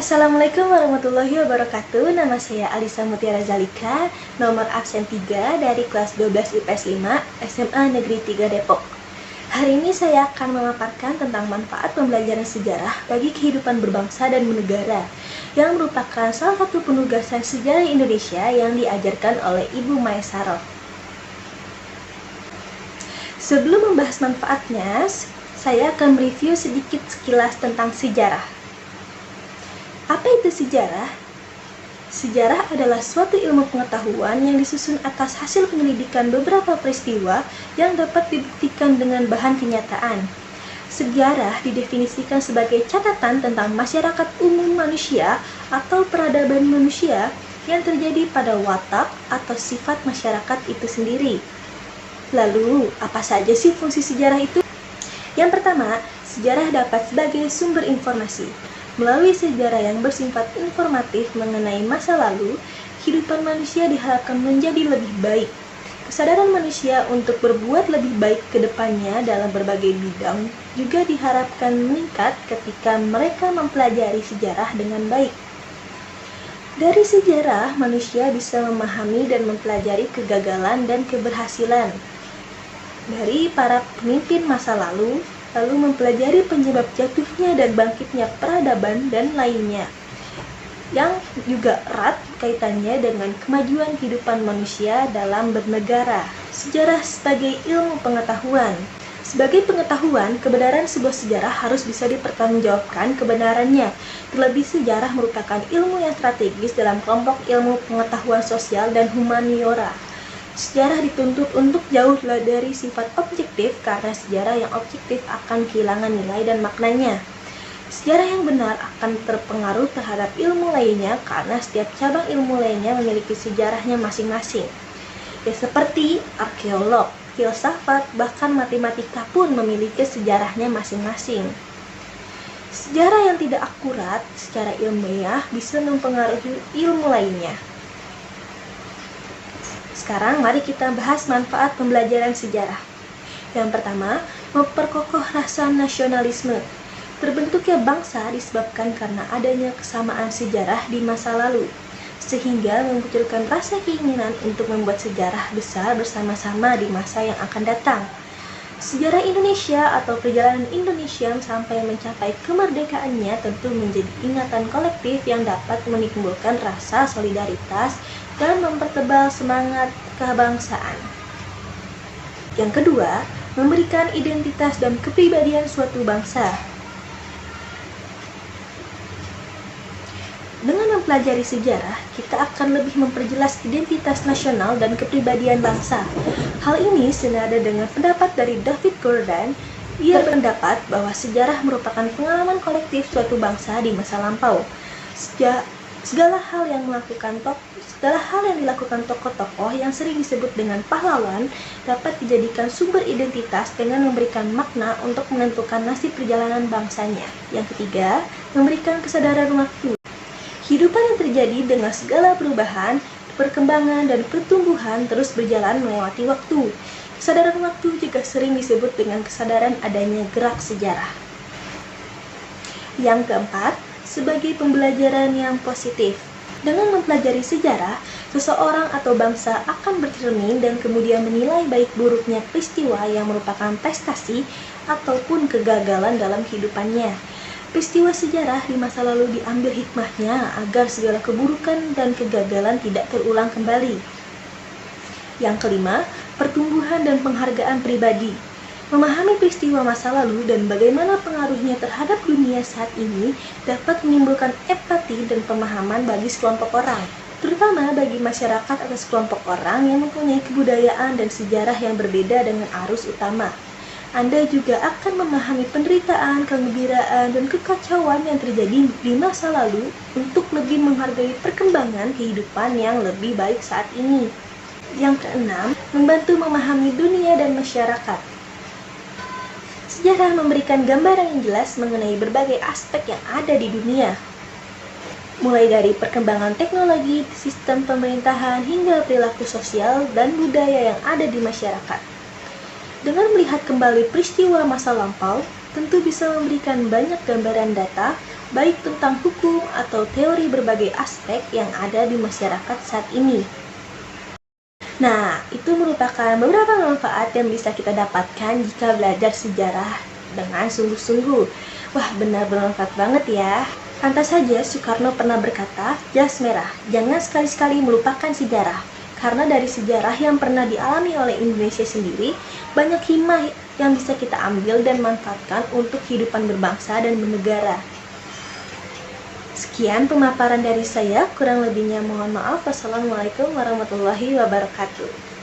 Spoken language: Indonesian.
Assalamualaikum warahmatullahi wabarakatuh. Nama saya Alisa Mutiara Zalika, nomor absen 3 dari kelas 12 IPS 5 SMA Negeri 3 Depok. Hari ini saya akan memaparkan tentang manfaat pembelajaran sejarah bagi kehidupan berbangsa dan bernegara, yang merupakan salah satu penugasan sejarah Indonesia yang diajarkan oleh Ibu Maesaroh. Sebelum membahas manfaatnya, saya akan mereview sedikit sekilas tentang sejarah. Apa itu sejarah? Sejarah adalah suatu ilmu pengetahuan yang disusun atas hasil penyelidikan beberapa peristiwa yang dapat dibuktikan dengan bahan kenyataan. Sejarah didefinisikan sebagai catatan tentang masyarakat umum manusia atau peradaban manusia yang terjadi pada watak atau sifat masyarakat itu sendiri. Lalu, apa saja sih fungsi sejarah itu? Yang pertama, sejarah dapat sebagai sumber informasi. Melalui sejarah yang bersifat informatif mengenai masa lalu, kehidupan manusia diharapkan menjadi lebih baik. Kesadaran manusia untuk berbuat lebih baik ke depannya dalam berbagai bidang juga diharapkan meningkat ketika mereka mempelajari sejarah dengan baik. Dari sejarah, manusia bisa memahami dan mempelajari kegagalan dan keberhasilan dari para pemimpin masa lalu mempelajari penyebab jatuhnya dan bangkitnya peradaban dan lainnya, yang juga erat kaitannya dengan kemajuan kehidupan manusia dalam bernegara. Sejarah sebagai ilmu pengetahuan. Sebagai pengetahuan, kebenaran sebuah sejarah harus bisa dipertanggungjawabkan kebenarannya. Terlebih sejarah merupakan ilmu yang strategis dalam kelompok ilmu pengetahuan sosial dan humaniora. Sejarah dituntut untuk jauh dari sifat objektif karena sejarah yang objektif akan kehilangan nilai dan maknanya. Sejarah yang benar akan terpengaruh terhadap ilmu lainnya karena setiap cabang ilmu lainnya memiliki sejarahnya masing-masing. Ya, seperti arkeolog, filsafat, bahkan matematika pun memiliki sejarahnya masing-masing. Sejarah yang tidak akurat secara ilmiah bisa mempengaruhi ilmu lainnya. Sekarang mari kita bahas manfaat pembelajaran sejarah. Yang pertama, memperkokoh rasa nasionalisme. Terbentuknya bangsa disebabkan karena adanya kesamaan sejarah di masa lalu, sehingga memunculkan rasa keinginan untuk membuat sejarah besar bersama-sama di masa yang akan datang. Sejarah Indonesia atau perjalanan Indonesia sampai mencapai kemerdekaannya tentu menjadi ingatan kolektif yang dapat menimbulkan rasa solidaritas dan mempertebal semangat kebangsaan. Yang kedua, memberikan identitas dan kepribadian suatu bangsa. Dengan mempelajari sejarah, kita akan lebih memperjelas identitas nasional dan kepribadian bangsa. Hal ini senada dengan pendapat dari David Gordon. Ia berpendapat bahwa sejarah merupakan pengalaman kolektif suatu bangsa di masa lampau. Segala hal yang dilakukan tokoh-tokoh yang sering disebut dengan pahlawan dapat dijadikan sumber identitas dengan memberikan makna untuk menentukan nasib perjalanan bangsanya. Yang ketiga, memberikan kesadaran waktu. Kehidupan yang terjadi dengan segala perubahan, perkembangan, dan pertumbuhan terus berjalan melewati waktu. Kesadaran waktu juga sering disebut dengan kesadaran adanya gerak sejarah. Yang keempat, sebagai pembelajaran yang positif. Dengan mempelajari sejarah, seseorang atau bangsa akan bercermin dan kemudian menilai baik buruknya peristiwa yang merupakan prestasi ataupun kegagalan dalam kehidupannya. Peristiwa sejarah di masa lalu diambil hikmahnya agar segala keburukan dan kegagalan tidak terulang kembali. Yang kelima, pertumbuhan dan penghargaan pribadi. Memahami peristiwa masa lalu dan bagaimana pengaruhnya terhadap dunia saat ini dapat menimbulkan empati dan pemahaman bagi sekelompok orang, terutama bagi masyarakat atau sekelompok orang yang mempunyai kebudayaan dan sejarah yang berbeda dengan arus utama. Anda juga akan memahami penderitaan, kegembiraan, dan kekacauan yang terjadi di masa lalu untuk lebih menghargai perkembangan kehidupan yang lebih baik saat ini. Yang keenam, membantu memahami dunia dan masyarakat. Sejarah memberikan gambaran yang jelas mengenai berbagai aspek yang ada di dunia, mulai dari perkembangan teknologi, sistem pemerintahan, hingga perilaku sosial dan budaya yang ada di masyarakat. Dengan melihat kembali peristiwa masa lampau, tentu bisa memberikan banyak gambaran data baik tentang hukum atau teori berbagai aspek yang ada di masyarakat saat ini. Nah, itu merupakan beberapa manfaat yang bisa kita dapatkan jika belajar sejarah dengan sungguh-sungguh. Wah, benar bermanfaat banget ya. Pantas saja Soekarno pernah berkata, jas merah, jangan sekali-sekali melupakan sejarah. Karena dari sejarah yang pernah dialami oleh Indonesia sendiri, banyak hikmah yang bisa kita ambil dan manfaatkan untuk kehidupan berbangsa dan bernegara. Sekian pemaparan dari saya, kurang lebihnya mohon maaf. Wassalamualaikum warahmatullahi wabarakatuh.